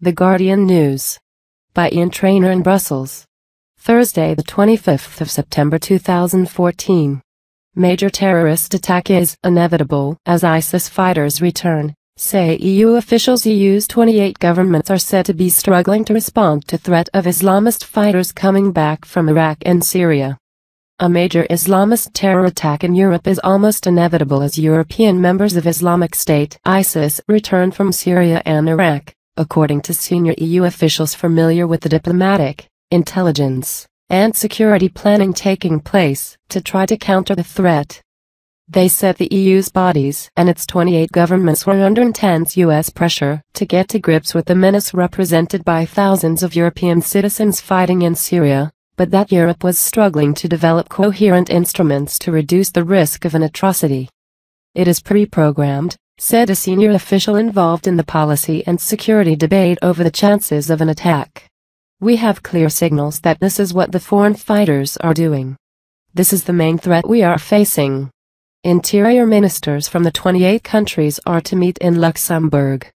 The Guardian News. By Lan Traynor in Brussels. Thursday, the 25th of September 2014. Major terrorist attack is inevitable as ISIS fighters return, say EU officials. EU's 28 governments are said to be struggling to respond to threat of Islamist fighters coming back from Iraq and Syria. A major Islamist terror attack in Europe is almost inevitable as European members of Islamic State (ISIS) return from Syria and Iraq, according to senior EU officials familiar with the diplomatic, intelligence, and security planning taking place to try to counter the threat. They said the EU's bodies and its 28 governments were under intense US pressure to get to grips with the menace represented by thousands of European citizens fighting in Syria, but that Europe was struggling to develop coherent instruments to reduce the risk of an atrocity. It is pre-programmed, said a senior official involved in the policy and security debate over the chances of an attack. We have clear signals that this is what the foreign fighters are doing. This is the main threat we are facing. Interior ministers from the 28 countries are to meet in Luxembourg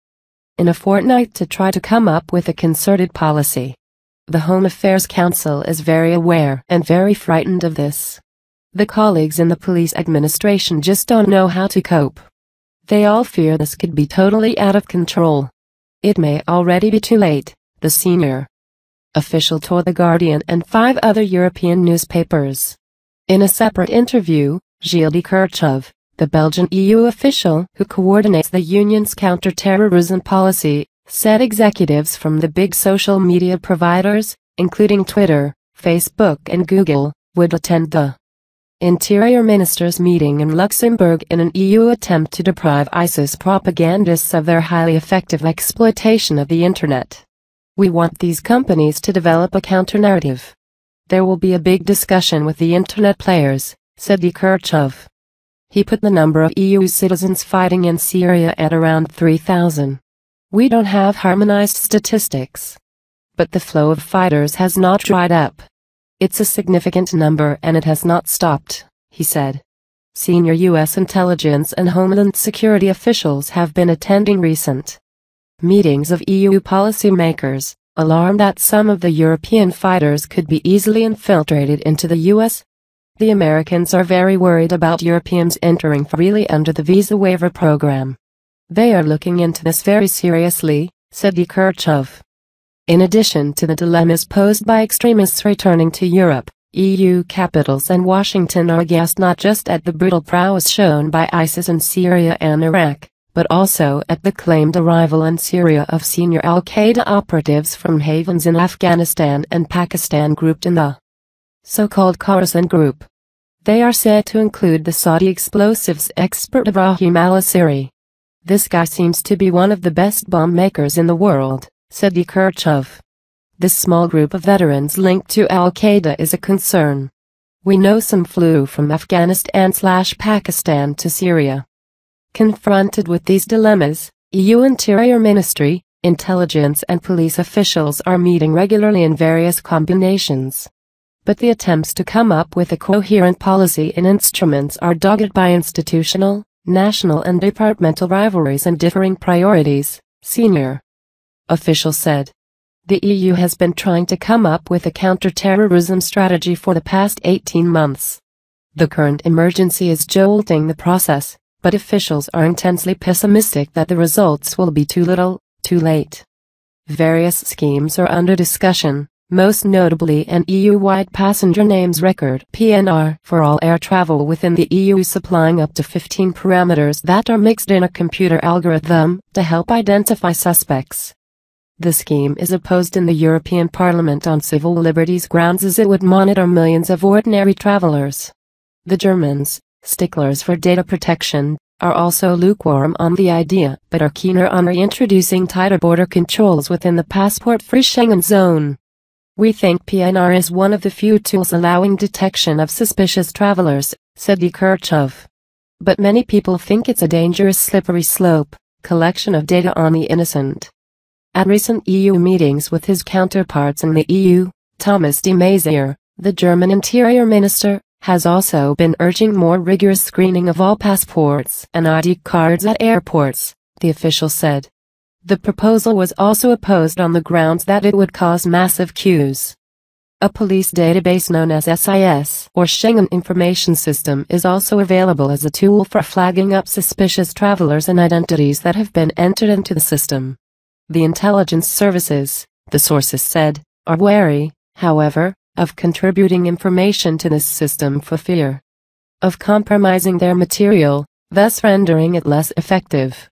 in a fortnight to try to come up with a concerted policy. The Home Affairs Council is very aware and very frightened of this. The colleagues in the police administration just don't know how to cope. They all fear this could be totally out of control. It may already be too late, the senior official told The Guardian and 5 other European newspapers. In a separate interview, Gilles de Kerchove, the Belgian EU official who coordinates the union's counter-terrorism policy, said executives from the big social media providers, including Twitter, Facebook and Google, would attend the Interior Ministers meeting in Luxembourg in an EU attempt to deprive ISIS propagandists of their highly effective exploitation of the Internet. We want these companies to develop a counter-narrative. There will be a big discussion with the Internet players, said de Kerchove. He put the number of EU citizens fighting in Syria at around 3,000. We don't have harmonized statistics. But the flow of fighters has not dried up. It's a significant number and it has not stopped, he said. Senior U.S. intelligence and homeland security officials have been attending recent meetings of EU policymakers, alarmed that some of the European fighters could be easily infiltrated into the U.S. The Americans are very worried about Europeans entering freely under the visa waiver program. They are looking into this very seriously, said de Kerchove. In addition to the dilemmas posed by extremists returning to Europe, EU capitals and Washington are aghast not just at the brutal prowess shown by ISIS in Syria and Iraq, but also at the claimed arrival in Syria of senior al-Qaeda operatives from havens in Afghanistan and Pakistan grouped in the so-called Khorasan group. They are said to include the Saudi explosives expert Ibrahim al-Asiri. This guy seems to be one of the best bomb makers in the world, said de Kerchove. This small group of veterans linked to al-Qaeda is a concern. We know some flew from Afghanistan/Pakistan to Syria. Confronted with these dilemmas, EU Interior Ministry, intelligence and police officials are meeting regularly in various combinations. But the attempts to come up with a coherent policy and instruments are dogged by institutional, national and departmental rivalries and differing priorities, senior official said. The EU has been trying to come up with a counter-terrorism strategy for the past 18 months. The current emergency is jolting the process, but officials are intensely pessimistic that the results will be too little, too late. Various schemes are under discussion, most notably an EU-wide passenger names record (PNR) for all air travel within the EU, supplying up to 15 parameters that are mixed in a computer algorithm to help identify suspects. The scheme is opposed in the European Parliament on civil liberties grounds as it would monitor millions of ordinary travelers. The Germans, sticklers for data protection, are also lukewarm on the idea but are keener on reintroducing tighter border controls within the passport-free Schengen zone. We think PNR is one of the few tools allowing detection of suspicious travelers, said de Kerchove. But many people think it's a dangerous slippery slope, collection of data on the innocent. At recent EU meetings with his counterparts in the EU, Thomas de Maizière, the German Interior Minister, has also been urging more rigorous screening of all passports and ID cards at airports, the official said. The proposal was also opposed on the grounds that it would cause massive queues. A police database known as SIS, or Schengen Information System, is also available as a tool for flagging up suspicious travelers and identities that have been entered into the system. The intelligence services, the sources said, are wary, however, of contributing information to this system for fear of compromising their material, thus rendering it less effective.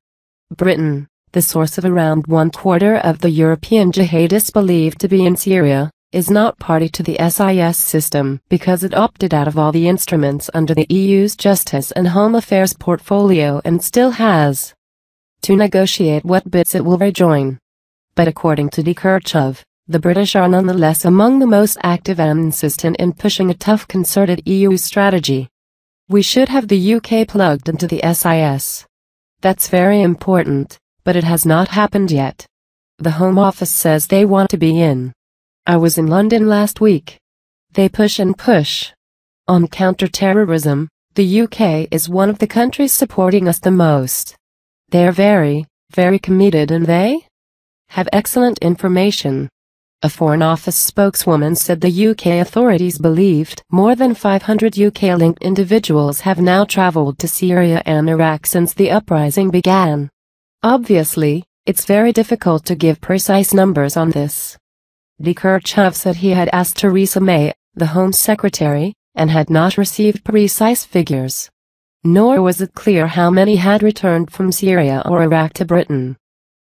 Britain, the source of around 1/4 of the European jihadists believed to be in Syria, is not party to the SIS system because it opted out of all the instruments under the EU's Justice and Home Affairs portfolio and still has to negotiate what bits it will rejoin. But according to Kirchhoff, the British are nonetheless among the most active and insistent in pushing a tough concerted EU strategy. We should have the UK plugged into the SIS. That's very important, but it has not happened yet. The Home Office says they want to be in. I was in London last week. They push and push. On counter-terrorism, the UK is one of the countries supporting us the most. They're very, very committed and they have excellent information. A Foreign Office spokeswoman said the UK authorities believed more than 500 UK-linked individuals have now traveled to Syria and Iraq since the uprising began. Obviously, it's very difficult to give precise numbers on this. Kirchhoff said he had asked Theresa May, the Home Secretary, and had not received precise figures. Nor was it clear how many had returned from Syria or Iraq to Britain.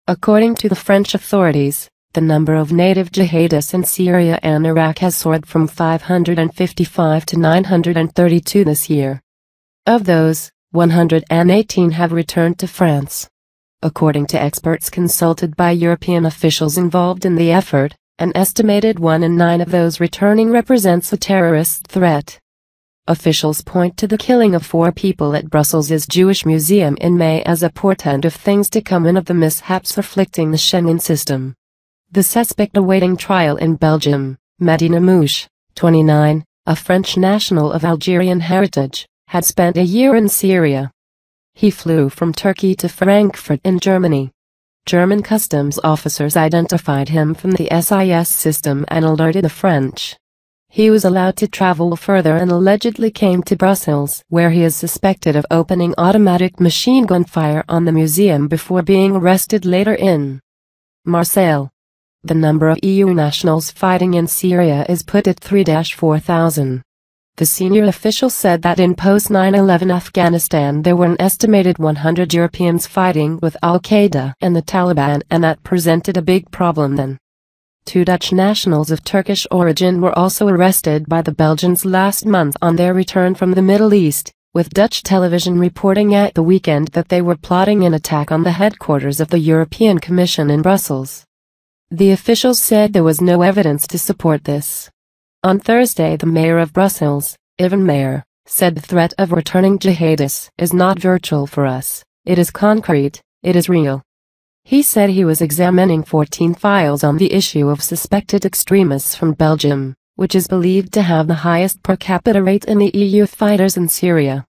According to the French authorities, the number of native jihadists in Syria and Iraq has soared from 555 to 932 this year. Of those, 118 have returned to France. According to experts consulted by European officials involved in the effort, an estimated 1 in 9 of those returning represents a terrorist threat. Officials point to the killing of 4 people at Brussels' Jewish Museum in May as a portent of things to come and of the mishaps afflicting the Schengen system. The suspect awaiting trial in Belgium, Mehdi Namouche, 29, a French national of Algerian heritage, had spent a year in Syria. He flew from Turkey to Frankfurt in Germany. German customs officers identified him from the SIS system and alerted the French. He was allowed to travel further and allegedly came to Brussels, where he is suspected of opening automatic machine gun fire on the museum before being arrested later in Marseille. The number of EU nationals fighting in Syria is put at 3-4,000. The senior official said that in post-9/11 Afghanistan there were an estimated 100 Europeans fighting with Al-Qaeda and the Taliban, and that presented a big problem then. 2 Dutch nationals of Turkish origin were also arrested by the Belgians last month on their return from the Middle East, with Dutch television reporting at the weekend that they were plotting an attack on the headquarters of the European Commission in Brussels. The officials said there was no evidence to support this. On Thursday, the mayor of Brussels, Ivan Mayer, said the threat of returning jihadists is not virtual for us, it is concrete, it is real. He said he was examining 14 files on the issue of suspected extremists from Belgium, which is believed to have the highest per capita rate in the EU fighters in Syria.